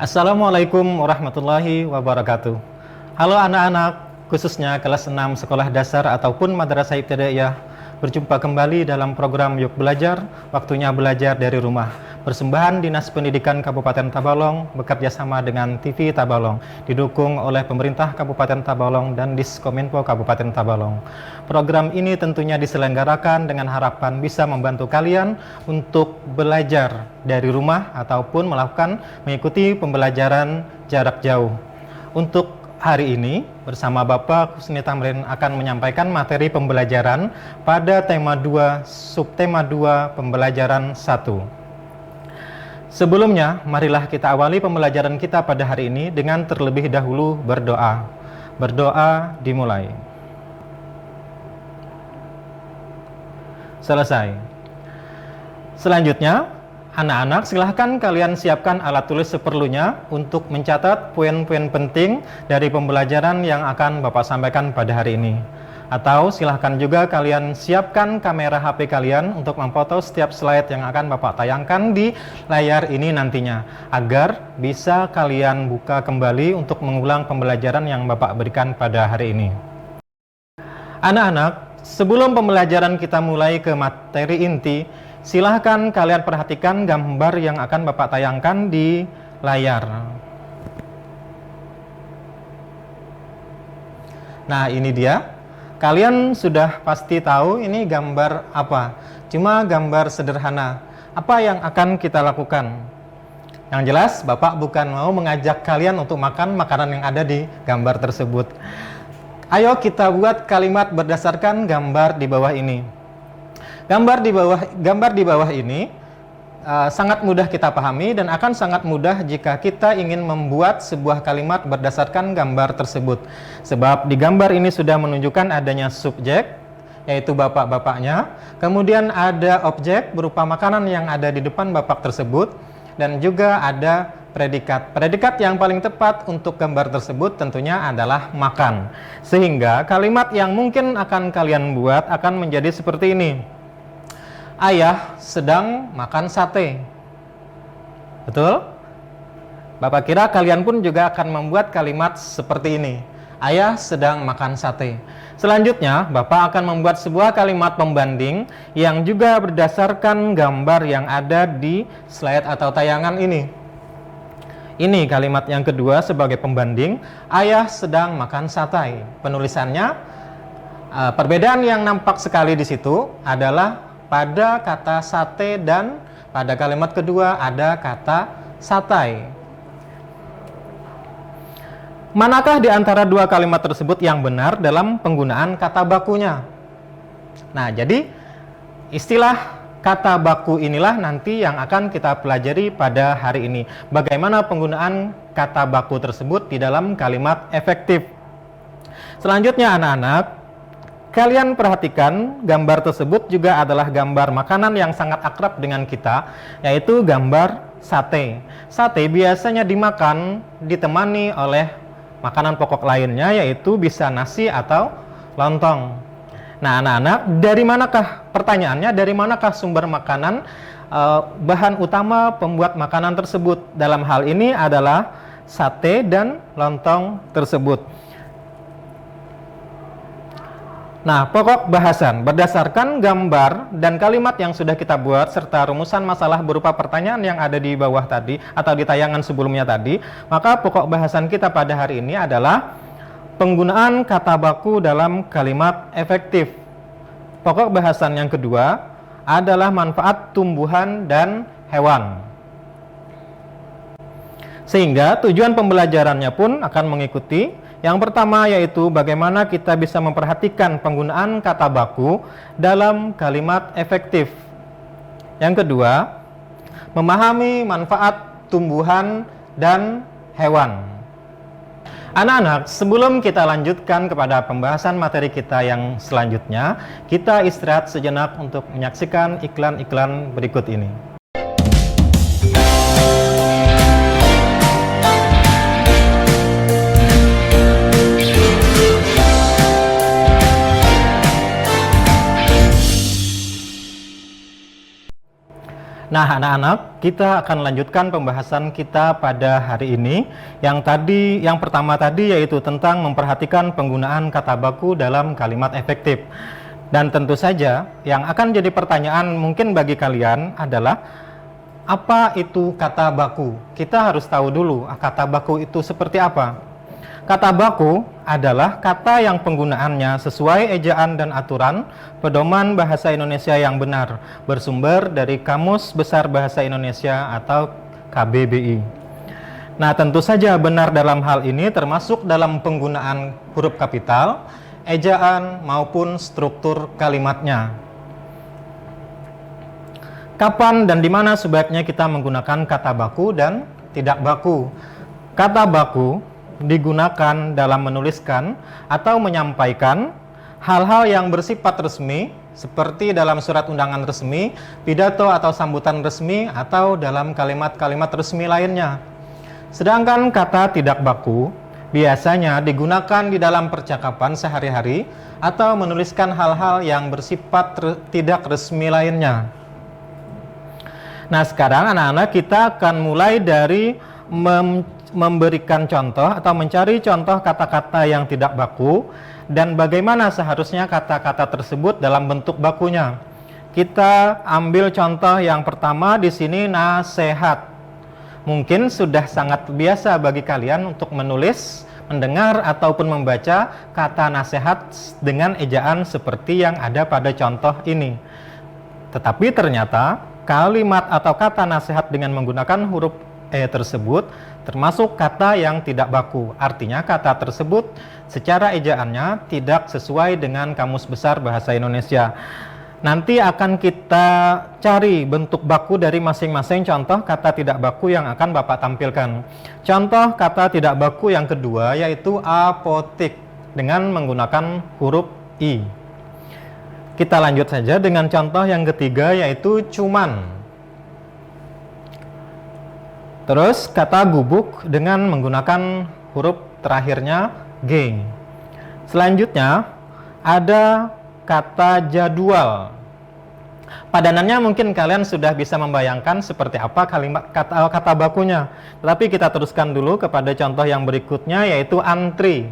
Assalamualaikum warahmatullahi wabarakatuh. Halo anak-anak, khususnya kelas 6 sekolah dasar ataupun madrasah ibtidaiyah. Berjumpa kembali dalam program Yuk Belajar, waktunya belajar dari rumah. Persembahan Dinas Pendidikan Kabupaten Tabalong bekerja sama dengan TV Tabalong, didukung oleh pemerintah Kabupaten Tabalong dan Diskominfo Kabupaten Tabalong. Program ini tentunya diselenggarakan dengan harapan bisa membantu kalian untuk belajar dari rumah ataupun mengikuti pembelajaran jarak jauh. Untuk hari ini bersama Bapak Kusni Tamrin akan menyampaikan materi pembelajaran pada tema 2, subtema 2, pembelajaran 1. Sebelumnya, marilah kita awali pembelajaran kita pada hari ini dengan terlebih dahulu berdoa. Berdoa dimulai. Selesai. Selanjutnya, anak-anak, silahkan kalian siapkan alat tulis seperlunya untuk mencatat poin-poin penting dari pembelajaran yang akan Bapak sampaikan pada hari ini. Atau silahkan juga kalian siapkan kamera HP kalian untuk memfoto setiap slide yang akan Bapak tayangkan di layar ini nantinya, agar bisa kalian buka kembali untuk mengulang pembelajaran yang Bapak berikan pada hari ini. Anak-anak, sebelum pembelajaran kita mulai ke materi inti, silahkan kalian perhatikan gambar yang akan Bapak tayangkan di layar. Nah, ini dia. Kalian sudah pasti tahu ini gambar apa. Cuma gambar sederhana. Apa yang akan kita lakukan? Yang jelas, Bapak bukan mau mengajak kalian untuk makan makanan yang ada di gambar tersebut. Ayo kita buat kalimat berdasarkan gambar di bawah ini. Gambar di bawah ini sangat mudah kita pahami dan akan sangat mudah jika kita ingin membuat sebuah kalimat berdasarkan gambar tersebut. Sebab di gambar ini sudah menunjukkan adanya subjek, yaitu bapak-bapaknya. Kemudian ada objek berupa makanan yang ada di depan bapak tersebut. Dan juga ada predikat. Predikat yang paling tepat untuk gambar tersebut tentunya adalah makan. Sehingga kalimat yang mungkin akan kalian buat akan menjadi seperti ini. Ayah sedang makan sate. Betul? Bapak kira kalian pun juga akan membuat kalimat seperti ini. Ayah sedang makan sate. Selanjutnya, Bapak akan membuat sebuah kalimat pembanding yang juga berdasarkan gambar yang ada di slide atau tayangan ini. Ini kalimat yang kedua sebagai pembanding. Ayah sedang makan sate. Penulisannya, perbedaan yang nampak sekali di situ adalah pada kata sate dan pada kalimat kedua ada kata satai. Manakah di antara dua kalimat tersebut yang benar dalam penggunaan kata bakunya? Nah, jadi istilah kata baku inilah nanti yang akan kita pelajari pada hari ini. Bagaimana penggunaan kata baku tersebut di dalam kalimat efektif. Selanjutnya anak-anak, kalian perhatikan gambar tersebut juga adalah gambar makanan yang sangat akrab dengan kita, yaitu gambar sate. Sate biasanya dimakan ditemani oleh makanan pokok lainnya, yaitu bisa nasi atau lontong. Nah anak-anak, pertanyaannya dari manakah sumber makanan, bahan utama pembuat makanan tersebut? Dalam hal ini adalah sate dan lontong tersebut. Nah, pokok bahasan berdasarkan gambar dan kalimat yang sudah kita buat serta rumusan masalah berupa pertanyaan yang ada di bawah tadi atau di tayangan sebelumnya tadi, maka pokok bahasan kita pada hari ini adalah penggunaan kata baku dalam kalimat efektif. Pokok bahasan yang kedua adalah manfaat tumbuhan dan hewan. Sehingga tujuan pembelajarannya pun akan mengikuti. Yang pertama yaitu bagaimana kita bisa memperhatikan penggunaan kata baku dalam kalimat efektif. Yang kedua, memahami manfaat tumbuhan dan hewan. Anak-anak, sebelum kita lanjutkan kepada pembahasan materi kita yang selanjutnya, kita istirahat sejenak untuk menyaksikan iklan-iklan berikut ini. Nah, anak-anak, kita akan lanjutkan pembahasan kita pada hari ini. Yang pertama tadi yaitu tentang memperhatikan penggunaan kata baku dalam kalimat efektif. Dan tentu saja yang akan jadi pertanyaan mungkin bagi kalian adalah apa itu kata baku? Kita harus tahu dulu kata baku itu seperti apa. Kata baku adalah kata yang penggunaannya sesuai ejaan dan aturan pedoman bahasa Indonesia yang benar, bersumber dari Kamus Besar Bahasa Indonesia atau KBBI. Nah, tentu saja benar dalam hal ini termasuk dalam penggunaan huruf kapital, ejaan maupun struktur kalimatnya. Kapan dan di mana sebaiknya kita menggunakan kata baku dan tidak baku? Kata baku digunakan dalam menuliskan atau menyampaikan hal-hal yang bersifat resmi seperti dalam surat undangan resmi, pidato atau sambutan resmi, atau dalam kalimat-kalimat resmi lainnya. Sedangkan kata tidak baku biasanya digunakan di dalam percakapan sehari-hari atau menuliskan hal-hal yang bersifat tidak resmi lainnya. Nah, sekarang anak-anak kita akan mulai dari memberikan contoh atau mencari contoh kata-kata yang tidak baku dan bagaimana seharusnya kata-kata tersebut dalam bentuk bakunya. Kita ambil contoh yang pertama di sini, nasihat. Mungkin sudah sangat biasa bagi kalian untuk menulis, mendengar ataupun membaca kata nasihat dengan ejaan seperti yang ada pada contoh ini. Tetapi ternyata kalimat atau kata nasihat dengan menggunakan huruf E tersebut termasuk kata yang tidak baku. Artinya kata tersebut secara ejaannya tidak sesuai dengan Kamus Besar Bahasa Indonesia. Nanti akan kita cari bentuk baku dari masing-masing contoh kata tidak baku yang akan Bapak tampilkan. Contoh kata tidak baku yang kedua yaitu apotik dengan menggunakan huruf I. Kita lanjut saja dengan contoh yang ketiga yaitu cuman. Terus kata gubuk dengan menggunakan huruf terakhirnya G. Selanjutnya ada kata jadwal. Padanannya mungkin kalian sudah bisa membayangkan seperti apa kalimat kata bakunya. Tetapi kita teruskan dulu kepada contoh yang berikutnya yaitu antri.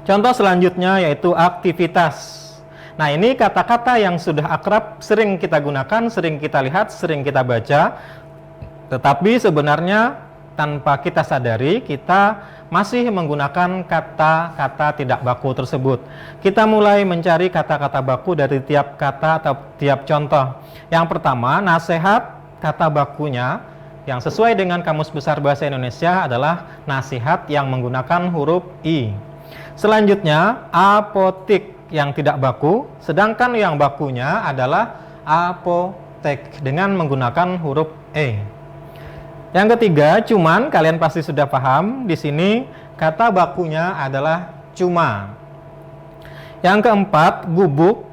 Contoh selanjutnya yaitu aktivitas. Nah, ini kata-kata yang sudah akrab, sering kita gunakan, sering kita lihat, sering kita baca. Tetapi sebenarnya tanpa kita sadari, kita masih menggunakan kata-kata tidak baku tersebut. Kita mulai mencari kata-kata baku dari tiap kata atau tiap contoh. Yang pertama, nasihat, kata bakunya yang sesuai dengan Kamus Besar Bahasa Indonesia adalah nasihat yang menggunakan huruf I. Selanjutnya, apotik yang tidak baku, sedangkan yang bakunya adalah apotek dengan menggunakan huruf E. Yang ketiga, cuman, kalian pasti sudah paham. Di sini kata bakunya adalah cuma. Yang keempat, gubuk.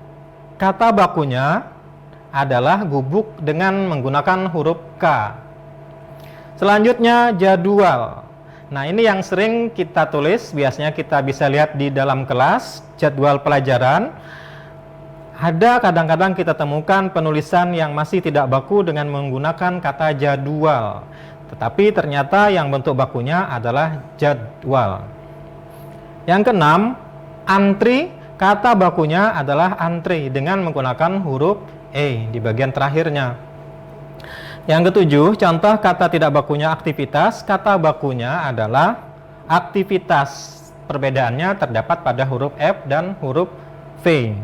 Kata bakunya adalah gubuk dengan menggunakan huruf K. Selanjutnya, jadwal. Nah, ini yang sering kita tulis, biasanya kita bisa lihat di dalam kelas, jadwal pelajaran. Ada kadang-kadang kita temukan penulisan yang masih tidak baku dengan menggunakan kata jadwal. Tetapi ternyata yang bentuk bakunya adalah jadwal. Yang keenam, antri, kata bakunya adalah antri dengan menggunakan huruf E di bagian terakhirnya. Yang ketujuh, contoh kata tidak bakunya aktivitas, kata bakunya adalah aktivitas. Perbedaannya terdapat pada huruf F dan huruf V.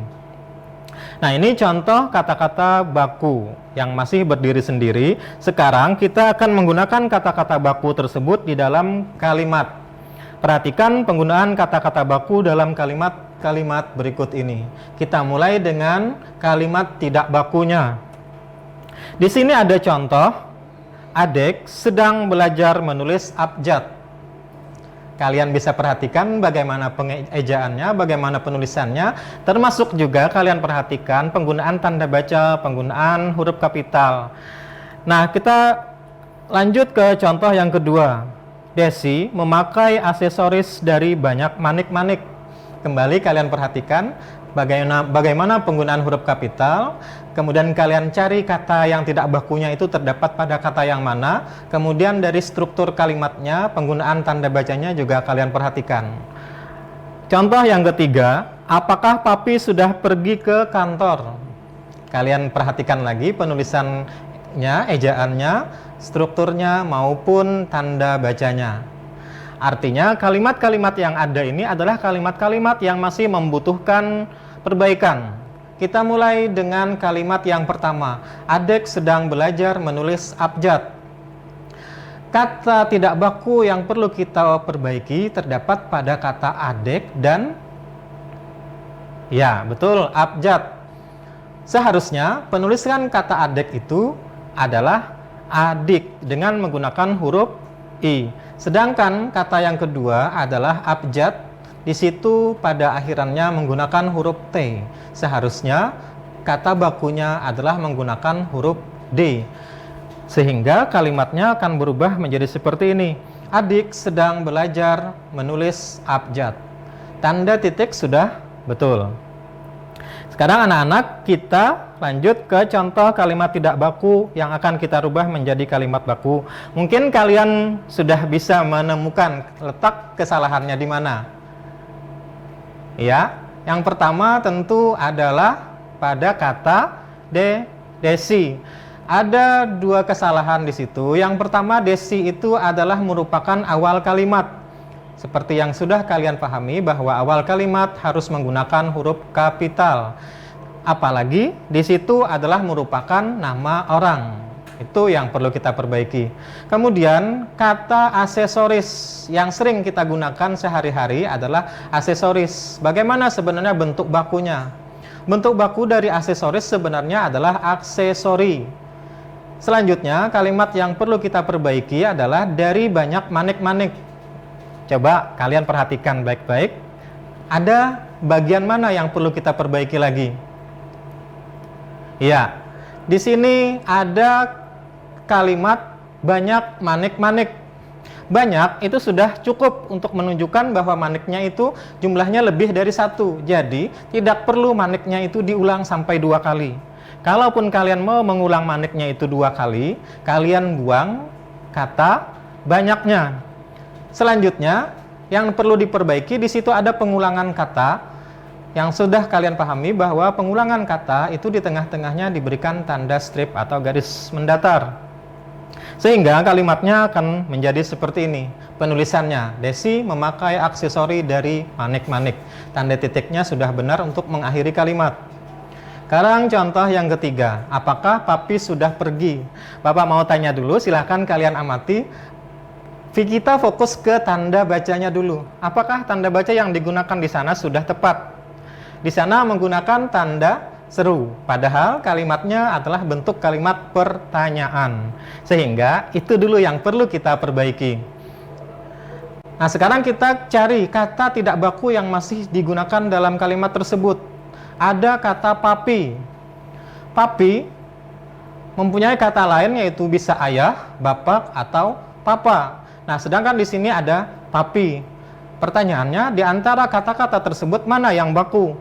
Nah, ini contoh kata-kata baku yang masih berdiri sendiri. Sekarang kita akan menggunakan kata-kata baku tersebut di dalam kalimat. Perhatikan penggunaan kata-kata baku dalam kalimat-kalimat berikut ini. Kita mulai dengan kalimat tidak bakunya. Di sini ada contoh, adik sedang belajar menulis abjad. Kalian bisa perhatikan bagaimana pengejaannya, bagaimana penulisannya, termasuk juga kalian perhatikan penggunaan tanda baca, penggunaan huruf kapital. Nah, kita lanjut ke contoh yang kedua. Desi memakai aksesoris dari banyak manik-manik. Kembali kalian perhatikan bagaimana penggunaan huruf kapital, kemudian kalian cari kata yang tidak bakunya itu terdapat pada kata yang mana, kemudian dari struktur kalimatnya, penggunaan tanda bacanya juga kalian perhatikan. Contoh yang ketiga, apakah papi sudah pergi ke kantor? Kalian perhatikan lagi penulisannya, ejaannya, strukturnya maupun tanda bacanya. Artinya kalimat-kalimat yang ada ini adalah kalimat-kalimat yang masih membutuhkan perbaikan. Kita mulai dengan kalimat yang pertama. Adek sedang belajar menulis abjad. Kata tidak baku yang perlu kita perbaiki terdapat pada kata adek dan ya, betul, abjad. Seharusnya penulisan kata adek itu adalah adik dengan menggunakan huruf I. Sedangkan kata yang kedua adalah abjad, di situ pada akhirannya menggunakan huruf T. Seharusnya kata bakunya adalah menggunakan huruf D. Sehingga kalimatnya akan berubah menjadi seperti ini. Adik sedang belajar menulis abjad. Tanda titik sudah betul. Sekarang anak-anak, kita lanjut ke contoh kalimat tidak baku yang akan kita rubah menjadi kalimat baku. Mungkin kalian sudah bisa menemukan letak kesalahannya di mana. Ya, yang pertama tentu adalah pada kata desi. Ada dua kesalahan di situ. Yang pertama, desi itu adalah merupakan awal kalimat. Seperti yang sudah kalian pahami bahwa awal kalimat harus menggunakan huruf kapital. Apalagi di situ adalah merupakan nama orang. Itu yang perlu kita perbaiki. Kemudian kata aksesoris yang sering kita gunakan sehari-hari adalah aksesoris. Bagaimana sebenarnya bentuk bakunya? Bentuk baku dari aksesoris sebenarnya adalah aksesori. Selanjutnya kalimat yang perlu kita perbaiki adalah dari banyak manik-manik. Coba kalian perhatikan baik-baik. Ada bagian mana yang perlu kita perbaiki lagi? Ya, di sini ada kalimat banyak manik-manik. Banyak itu sudah cukup untuk menunjukkan bahwa maniknya itu jumlahnya lebih dari satu. Jadi tidak perlu maniknya itu diulang sampai 2 kali. Kalaupun kalian mau mengulang maniknya itu 2 kali, kalian buang kata banyaknya. Selanjutnya, yang perlu diperbaiki di situ ada pengulangan kata yang sudah kalian pahami bahwa pengulangan kata itu di tengah-tengahnya diberikan tanda strip atau garis mendatar. Sehingga kalimatnya akan menjadi seperti ini. Penulisannya, Desi memakai aksesori dari manik-manik. Tanda titiknya sudah benar untuk mengakhiri kalimat. Sekarang contoh yang ketiga, apakah papi sudah pergi? Bapak mau tanya dulu, silahkan kalian amati. Kita fokus ke tanda bacanya dulu. Apakah tanda baca yang digunakan di sana sudah tepat? Di sana menggunakan tanda seru, padahal kalimatnya adalah bentuk kalimat pertanyaan. Sehingga itu dulu yang perlu kita perbaiki. Nah, sekarang kita cari kata tidak baku yang masih digunakan dalam kalimat tersebut. Ada kata papi. Papi mempunyai kata lain yaitu bisa ayah, bapak, atau papa. Nah, sedangkan di sini ada papi. Pertanyaannya, di antara kata-kata tersebut mana yang baku?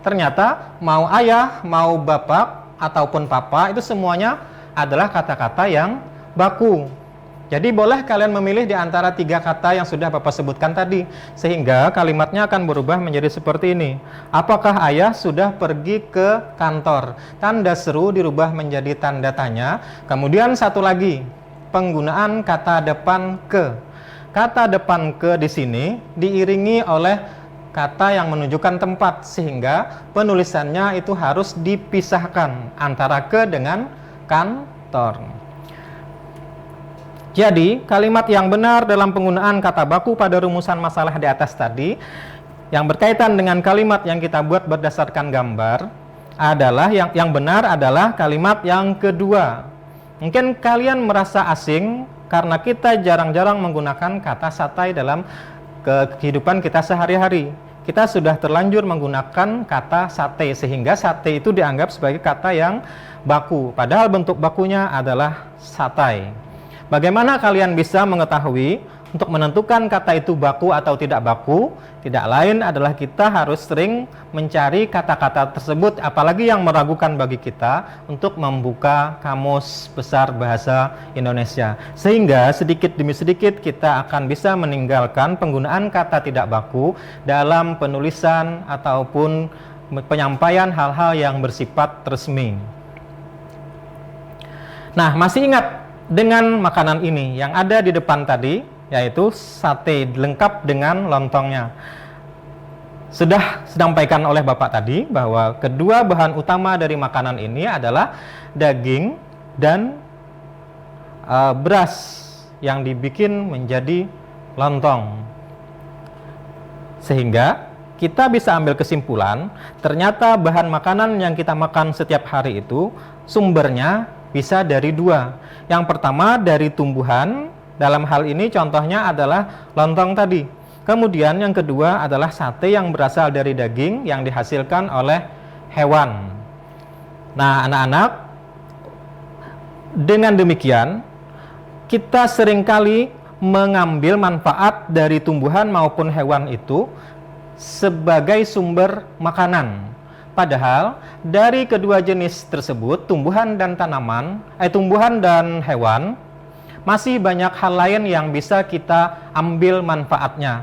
Ternyata mau ayah, mau bapak, ataupun papa itu semuanya adalah kata-kata yang baku. Jadi boleh kalian memilih di antara 3 kata yang sudah Bapak sebutkan tadi. Sehingga kalimatnya akan berubah menjadi seperti ini. Apakah ayah sudah pergi ke kantor? Tanda seru dirubah menjadi tanda tanya. Kemudian satu lagi, penggunaan kata depan ke. Kata depan ke di sini diiringi oleh kata yang menunjukkan tempat, sehingga penulisannya itu harus dipisahkan antara ke dengan kantor. Jadi, kalimat yang benar dalam penggunaan kata baku pada rumusan masalah di atas tadi, yang berkaitan dengan kalimat yang kita buat berdasarkan gambar, adalah yang benar adalah kalimat yang kedua. Mungkin kalian merasa asing karena kita jarang-jarang menggunakan kata satai dalam kehidupan kita sehari-hari. Kita sudah terlanjur menggunakan kata sate, sehingga sate itu dianggap sebagai kata yang baku, padahal bentuk bakunya adalah satai. Bagaimana kalian bisa mengetahui untuk menentukan kata itu baku atau tidak baku? Tidak lain adalah kita harus sering mencari kata-kata tersebut, apalagi yang meragukan bagi kita, untuk membuka Kamus Besar Bahasa Indonesia. Sehingga sedikit demi sedikit kita akan bisa meninggalkan penggunaan kata tidak baku dalam penulisan ataupun penyampaian hal-hal yang bersifat resmi. Nah, masih ingat dengan makanan ini yang ada di depan tadi, yaitu sate lengkap dengan lontongnya. Sudah disampaikan oleh Bapak tadi bahwa kedua bahan utama dari makanan ini adalah daging dan beras yang dibikin menjadi lontong. Sehingga kita bisa ambil kesimpulan, ternyata bahan makanan yang kita makan setiap hari itu sumbernya bisa dari dua. Yang pertama dari tumbuhan, dalam hal ini contohnya adalah lontong tadi. Kemudian yang kedua adalah sate yang berasal dari daging yang dihasilkan oleh hewan. Nah, anak-anak, dengan demikian kita seringkali mengambil manfaat dari tumbuhan maupun hewan itu sebagai sumber makanan. Padahal dari kedua jenis tersebut, tumbuhan dan tumbuhan dan hewan, masih banyak hal lain yang bisa kita ambil manfaatnya.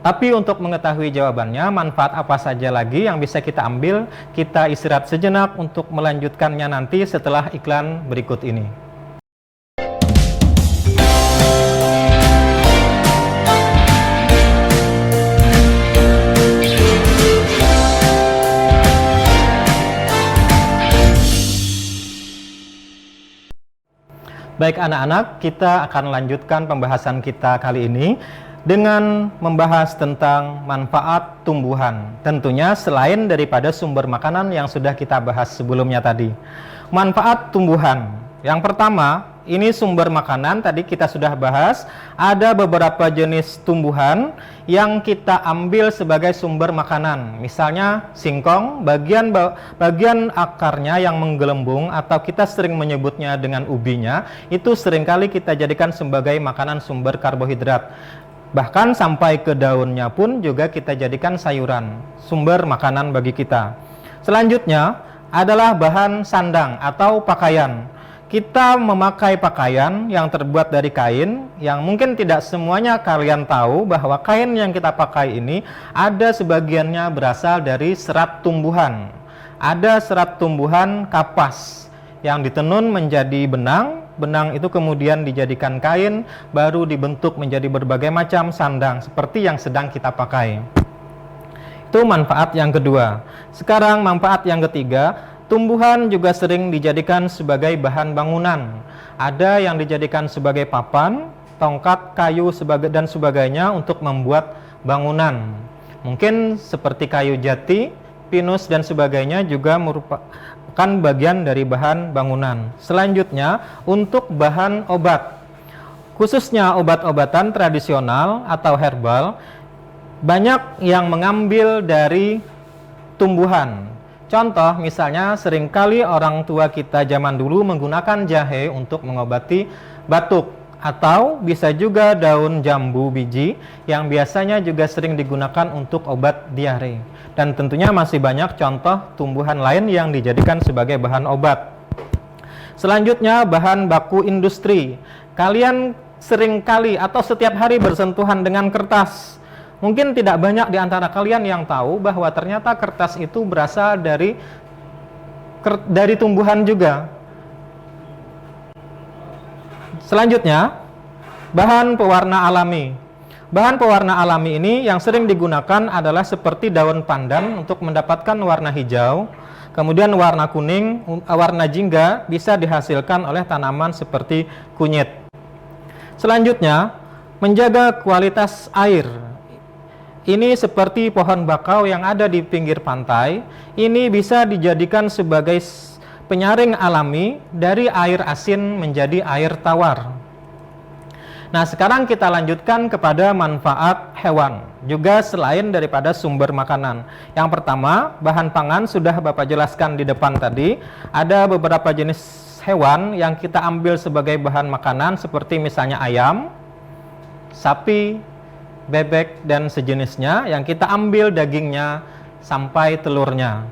Tapi untuk mengetahui jawabannya, manfaat apa saja lagi yang bisa kita ambil, kita istirahat sejenak untuk melanjutkannya nanti setelah iklan berikut ini. Baik anak-anak, kita akan lanjutkan pembahasan kita kali ini dengan membahas tentang manfaat tumbuhan. Tentunya selain daripada sumber makanan yang sudah kita bahas sebelumnya tadi. Manfaat tumbuhan. Yang pertama, ini sumber makanan tadi kita sudah bahas. Ada beberapa jenis tumbuhan yang kita ambil sebagai sumber makanan. Misalnya singkong, bagian akarnya yang menggelembung atau kita sering menyebutnya dengan ubinya, itu seringkali kita jadikan sebagai makanan sumber karbohidrat. Bahkan sampai ke daunnya pun juga kita jadikan sayuran, sumber makanan bagi kita. Selanjutnya adalah bahan sandang atau pakaian. Kita memakai pakaian yang terbuat dari kain, yang mungkin tidak semuanya kalian tahu bahwa kain yang kita pakai ini ada sebagiannya berasal dari serat tumbuhan. Ada serat tumbuhan kapas yang ditenun menjadi benang. Benang itu kemudian dijadikan kain, baru dibentuk menjadi berbagai macam sandang seperti yang sedang kita pakai. Itu manfaat yang kedua. Sekarang manfaat yang ketiga, tumbuhan juga sering dijadikan sebagai bahan bangunan. Ada yang dijadikan sebagai papan, tongkat, kayu dan sebagainya untuk membuat bangunan. Mungkin seperti kayu jati, pinus dan sebagainya juga merupakan bagian dari bahan bangunan. Selanjutnya untuk bahan obat, khususnya obat-obatan tradisional atau herbal, banyak yang mengambil dari tumbuhan. Contoh misalnya seringkali orang tua kita zaman dulu menggunakan jahe untuk mengobati batuk, atau bisa juga daun jambu biji yang biasanya juga sering digunakan untuk obat diare. Dan tentunya masih banyak contoh tumbuhan lain yang dijadikan sebagai bahan obat. Selanjutnya bahan baku industri. Kalian seringkali atau setiap hari bersentuhan dengan kertas. Mungkin tidak banyak di antara kalian yang tahu bahwa ternyata kertas itu berasal dari tumbuhan juga. Selanjutnya, bahan pewarna alami. Bahan pewarna alami ini yang sering digunakan adalah seperti daun pandan untuk mendapatkan warna hijau. Kemudian warna kuning, warna jingga bisa dihasilkan oleh tanaman seperti kunyit. Selanjutnya, menjaga kualitas air. Ini seperti pohon bakau yang ada di pinggir pantai. Ini bisa dijadikan sebagai penyaring alami dari air asin menjadi air tawar. Nah, sekarang kita lanjutkan kepada manfaat hewan, juga selain daripada sumber makanan. Yang pertama, bahan pangan sudah Bapak jelaskan di depan tadi. Ada beberapa jenis hewan yang kita ambil sebagai bahan makanan seperti misalnya ayam, sapi, bebek, dan sejenisnya yang kita ambil dagingnya sampai telurnya.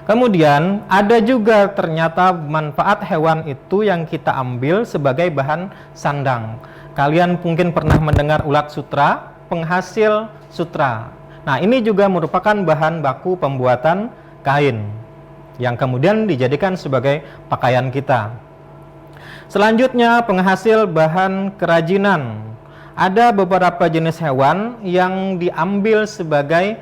Kemudian ada juga ternyata manfaat hewan itu yang kita ambil sebagai bahan sandang. Kalian mungkin pernah mendengar ulat sutra, penghasil sutra. Nah, ini juga merupakan bahan baku pembuatan kain yang kemudian dijadikan sebagai pakaian kita. Selanjutnya, penghasil bahan kerajinan. Ada beberapa jenis hewan yang diambil sebagai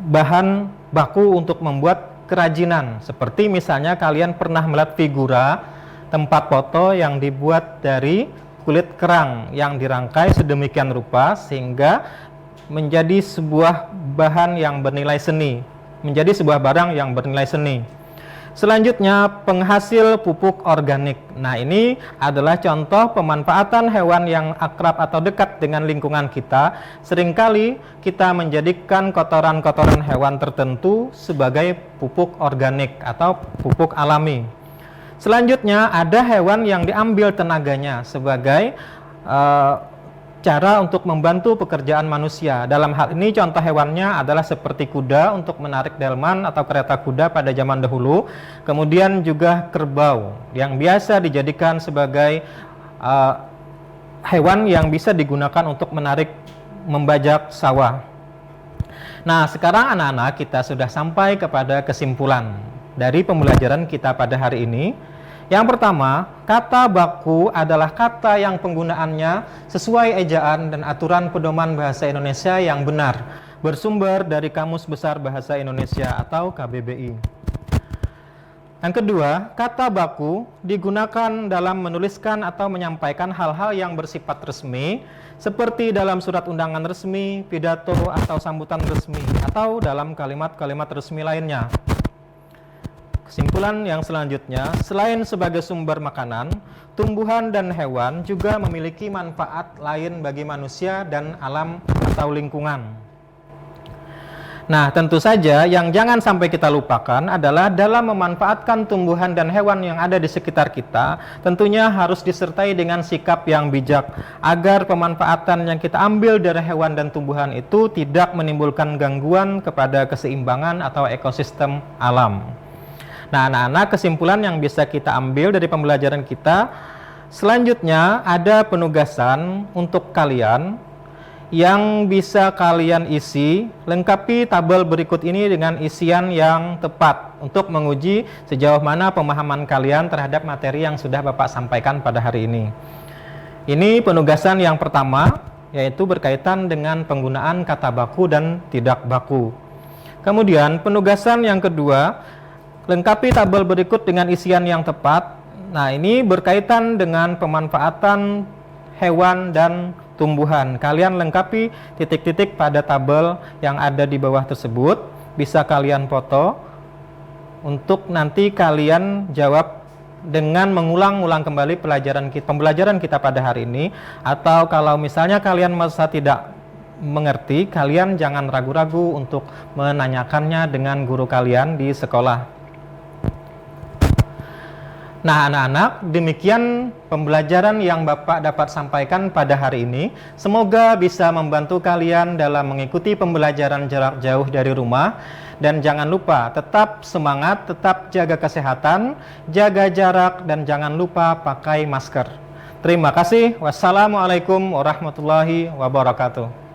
bahan baku untuk membuat kerajinan. Seperti misalnya kalian pernah melihat figura tempat foto yang dibuat dari kulit kerang yang dirangkai sedemikian rupa sehingga menjadi sebuah bahan yang bernilai seni, menjadi sebuah barang yang bernilai seni. Selanjutnya, penghasil pupuk organik. Nah, ini adalah contoh pemanfaatan hewan yang akrab atau dekat dengan lingkungan kita. Seringkali kita menjadikan kotoran-kotoran hewan tertentu sebagai pupuk organik atau pupuk alami. Selanjutnya, ada hewan yang diambil tenaganya sebagai cara untuk membantu pekerjaan manusia. Dalam hal ini contoh hewannya adalah seperti kuda untuk menarik delman atau kereta kuda pada zaman dahulu. Kemudian juga kerbau yang biasa dijadikan sebagai hewan yang bisa digunakan untuk menarik membajak sawah. Nah, sekarang anak-anak kita sudah sampai kepada kesimpulan dari pembelajaran kita pada hari ini. Yang pertama, kata baku adalah kata yang penggunaannya sesuai ejaan dan aturan pedoman bahasa Indonesia yang benar, bersumber dari Kamus Besar Bahasa Indonesia atau KBBI. Yang kedua, kata baku digunakan dalam menuliskan atau menyampaikan hal-hal yang bersifat resmi, seperti dalam surat undangan resmi, pidato atau sambutan resmi, atau dalam kalimat-kalimat resmi lainnya. Kesimpulan yang selanjutnya, selain sebagai sumber makanan, tumbuhan dan hewan juga memiliki manfaat lain bagi manusia dan alam atau lingkungan. Nah, tentu saja yang jangan sampai kita lupakan adalah dalam memanfaatkan tumbuhan dan hewan yang ada di sekitar kita, tentunya harus disertai dengan sikap yang bijak agar pemanfaatan yang kita ambil dari hewan dan tumbuhan itu tidak menimbulkan gangguan kepada keseimbangan atau ekosistem alam. Nah, anak-anak, kesimpulan yang bisa kita ambil dari pembelajaran kita, selanjutnya ada penugasan untuk kalian yang bisa kalian isi. Lengkapi tabel berikut ini dengan isian yang tepat untuk menguji sejauh mana pemahaman kalian terhadap materi yang sudah Bapak sampaikan pada hari ini. Ini penugasan yang pertama, yaitu berkaitan dengan penggunaan kata baku dan tidak baku. Kemudian penugasan yang kedua, lengkapi tabel berikut dengan isian yang tepat. Nah, ini berkaitan dengan pemanfaatan hewan dan tumbuhan. Kalian lengkapi titik-titik pada tabel yang ada di bawah tersebut. Bisa kalian foto untuk nanti kalian jawab dengan mengulang-ulang kembali pembelajaran kita pada hari ini. Atau kalau misalnya kalian merasa tidak mengerti, kalian jangan ragu-ragu untuk menanyakannya dengan guru kalian di sekolah. Nah, anak-anak, demikian pembelajaran yang Bapak dapat sampaikan pada hari ini. Semoga bisa membantu kalian dalam mengikuti pembelajaran jarak jauh dari rumah. Dan jangan lupa tetap semangat, tetap jaga kesehatan, jaga jarak, dan jangan lupa pakai masker. Terima kasih. Wassalamualaikum warahmatullahi wabarakatuh.